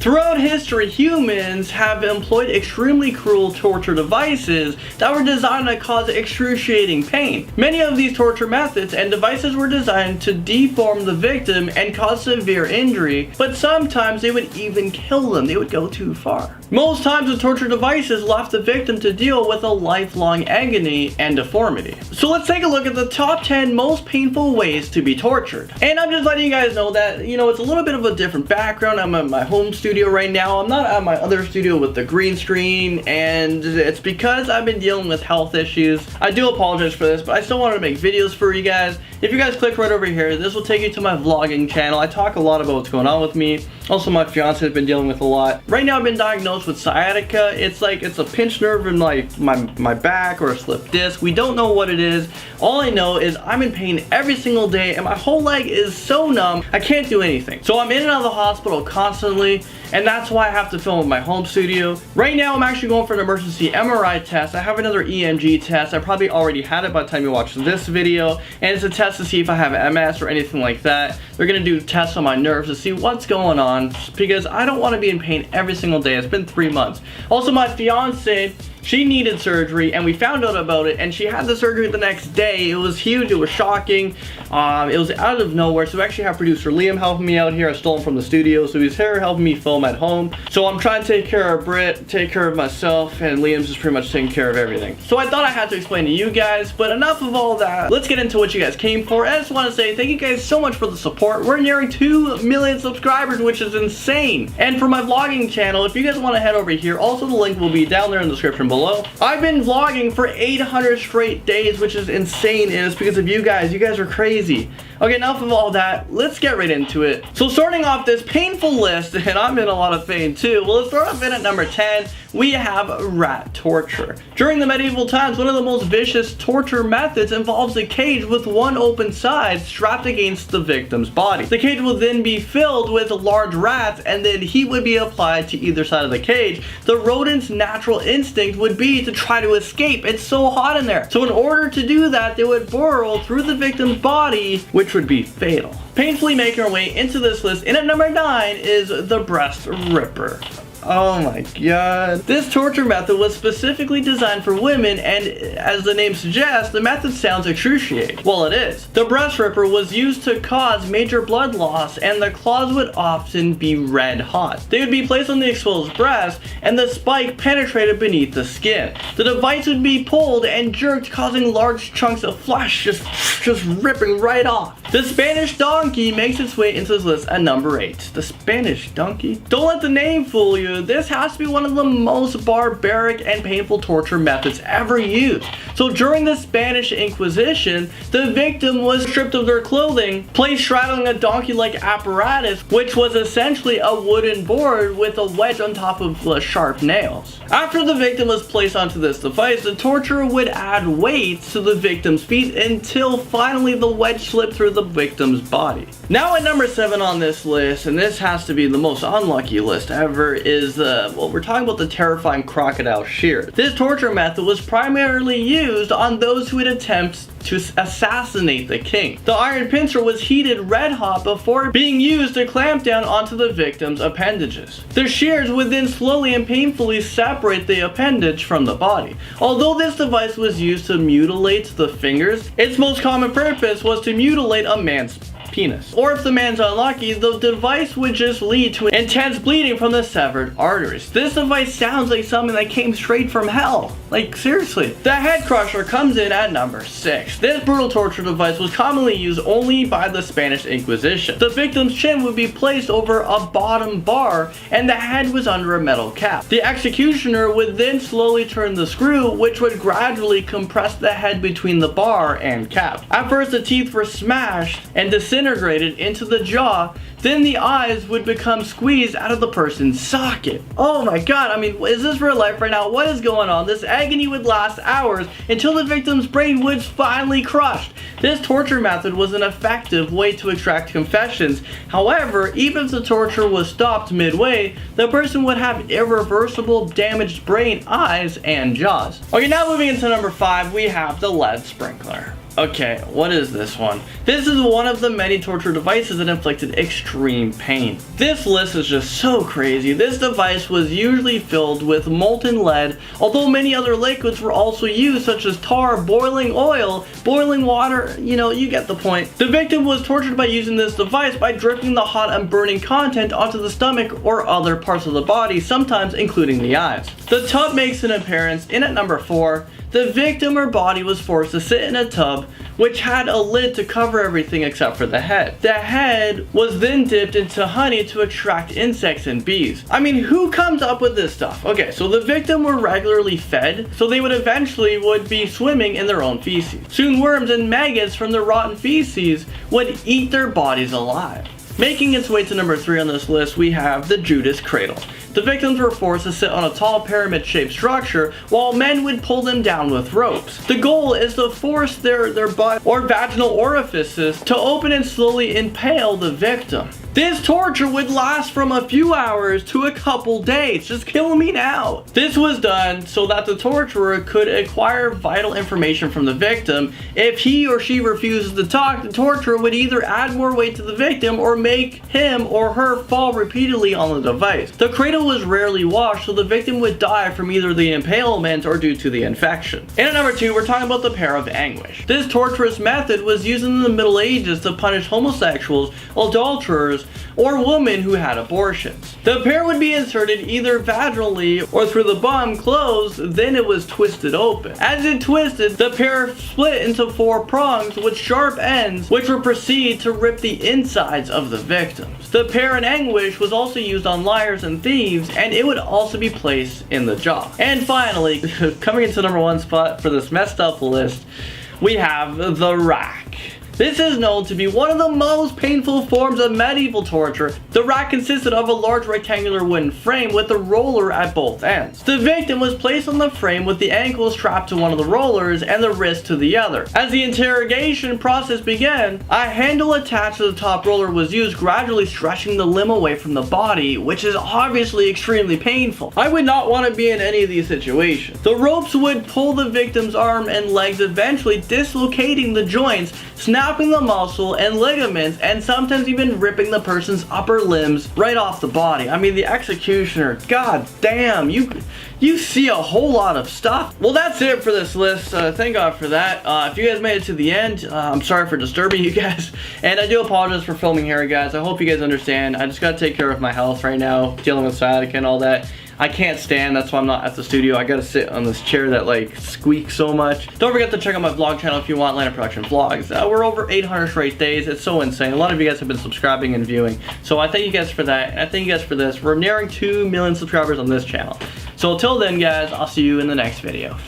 Throughout history, humans have employed extremely cruel torture devices that were designed to cause excruciating pain. Many of these torture methods and devices were designed to deform the victim and cause severe injury, but sometimes they would even kill them. They would go too far. Most times the torture devices left the victim to deal with a lifelong agony and deformity. So let's take a look at the top 10 most painful ways to be tortured. And I'm just letting you guys know that, it's a little bit of a different background. I'm at my home studio right now. I'm not at my other studio with the green screen, and it's because I've been dealing with health issues. I do apologize for this, but I still wanted to make videos for you guys. If you guys click right over here, this will take you to my vlogging channel. I talk a lot about what's going on with me. Also, my fiance has been dealing with a lot. Right now, I've been diagnosed with sciatica. It's a pinched nerve in my back or a slipped disc. We don't know what it is. All I know is I'm in pain every single day, and my whole leg is so numb, I can't do anything. So I'm in and out of the hospital constantly, and that's why I have to film in my home studio. Right now, I'm actually going for an emergency MRI test. I have another EMG test. I probably already had it by the time you watch this video, and it's a test to see if I have MS or anything like that. They're gonna do tests on my nerves to see what's going on, because I don't want to be in pain every single day. It's been 3 months. Also, my fiance, she needed surgery, and we found out about it, and she had the surgery the next day. It was huge, it was shocking, it was out of nowhere. So we actually have producer Liam helping me out here. I stole him from the studio, so he's here helping me film at home. So I'm trying to take care of Britt, take care of myself, and Liam's just pretty much taking care of everything. So I thought I had to explain to you guys, but enough of all that. Let's get into what you guys came for. I just want to say thank you guys so much for the support. We're nearing 2 million subscribers, which is insane. And for my vlogging channel, if you guys want to head over here, also the link will be down there in the description below. I've been vlogging for 800 straight days, which is insane, and it's because of you guys. You guys are crazy. Okay, enough of all that. Let's get right into it. So starting off this painful list, and I'm in a lot of pain too. Well, let's start off in at number 10. We have rat torture. During the medieval times, one of the most vicious torture methods involves a cage with one open side strapped against the victim's body. The cage will then be filled with large rats, and then heat would be applied to either side of the cage. The rodent's natural instinct would be to try to escape. It's so hot in there. So in order to do that, they would burrow through the victim's body, which would be fatal. Painfully making our way into this list, and at number 9 is the breast ripper. Oh my god. This torture method was specifically designed for women, and as the name suggests, the method sounds excruciating. Well, it is. The breast ripper was used to cause major blood loss, and the claws would often be red hot. They would be placed on the exposed breast, and the spike penetrated beneath the skin. The device would be pulled and jerked, causing large chunks of flesh just ripping right off. The Spanish donkey makes its way into this list at number 8. The Spanish donkey? Don't let the name fool you. This has to be one of the most barbaric and painful torture methods ever used. So during the Spanish Inquisition, the victim was stripped of their clothing, placed straddling a donkey-like apparatus, which was essentially a wooden board with a wedge on top of sharp nails. After the victim was placed onto this device, the torturer would add weights to the victim's feet until finally the wedge slipped through the victim's body. Now at number 7 on this list, and this has to be the most unlucky list ever, is we're talking about the terrifying crocodile shear. This torture method was primarily used on those who would attempt to assassinate the king. The iron pincer was heated red hot before being used to clamp down onto the victim's appendages. The shears would then slowly and painfully separate the appendage from the body. Although this device was used to mutilate the fingers, its most common purpose was to mutilate a man's penis. Or if the man's unlucky, the device would just lead to intense bleeding from the severed arteries. This device sounds like something that came straight from hell. Like, seriously. The head crusher comes in at number 6. This brutal torture device was commonly used only by the Spanish Inquisition. The victim's chin would be placed over a bottom bar, and the head was under a metal cap. The executioner would then slowly turn the screw, which would gradually compress the head between the bar and cap. At first, the teeth were smashed and disintegrated into the jaw, then the eyes would become squeezed out of the person's socket. Oh my god, I mean, is this real life right now? What is going on? This agony would last hours until the victim's brain was finally crushed. This torture method was an effective way to extract confessions. However, even if the torture was stopped midway, the person would have irreversible damaged brain, eyes, and jaws. Okay, now moving into number 5, we have the lead sprinkler. Okay, what is this one? This is one of the many torture devices that inflicted extreme pain. This list is just so crazy. This device was usually filled with molten lead, although many other liquids were also used, such as tar, boiling oil, boiling water, you get the point. The victim was tortured by using this device by dripping the hot and burning content onto the stomach or other parts of the body, sometimes including the eyes. The tub makes an appearance in at number 4. The victim or body was forced to sit in a tub which had a lid to cover everything except for the head. The head was then dipped into honey to extract insects and bees. I mean, who comes up with this stuff? Okay, so the victim were regularly fed, so they would eventually be swimming in their own feces. Soon worms and maggots from the rotten feces would eat their bodies alive. Making its way to number 3 on this list, we have the Judas cradle. The victims were forced to sit on a tall pyramid-shaped structure while men would pull them down with ropes. The goal is to force their butt or vaginal orifices to open and slowly impale the victim. This torture would last from a few hours to a couple days. Just kill me now. This was done so that the torturer could acquire vital information from the victim. If he or she refuses to talk, the torturer would either add more weight to the victim or make him or her fall repeatedly on the device. The cradle was rarely washed, so the victim would die from either the impalement or due to the infection. And at number 2, we're talking about the pear of anguish. This torturous method was used in the Middle Ages to punish homosexuals, adulterers, or women who had abortions. The pear would be inserted either vaginally or through the bum closed, then it was twisted open. As it twisted, the pear split into 4 prongs with sharp ends, which would proceed to rip the insides of the victims. The pear in anguish was also used on liars and thieves, and it would also be placed in the jaw. And finally, coming into number 1 spot for this messed up list, we have the rack. This is known to be one of the most painful forms of medieval torture. The rack consisted of a large rectangular wooden frame with a roller at both ends. The victim was placed on the frame with the ankles strapped to one of the rollers and the wrist to the other. As the interrogation process began, a handle attached to the top roller was used, gradually stretching the limb away from the body, which is obviously extremely painful. I would not want to be in any of these situations. The ropes would pull the victim's arm and legs, eventually dislocating the joints, snapping the muscle and ligaments, and sometimes even ripping the person's upper limbs right off the body. I mean, the executioner, god damn, you see a whole lot of stuff. Well, that's it for this list. Thank God for that. If you guys made it to the end, I'm sorry for disturbing you guys, and I do apologize for filming here, guys. I hope you guys understand. I just gotta take care of my health right now, dealing with sciatica and all that. I can't stand, that's why I'm not at the studio. I gotta sit on this chair that like squeaks so much. Don't forget to check out my vlog channel if you want Atlanta Production Vlogs. We're over 800 straight days. It's so insane. A lot of you guys have been subscribing and viewing. So I thank you guys for that, and I thank you guys for this. We're nearing 2 million subscribers on this channel. So until then, guys, I'll see you in the next video.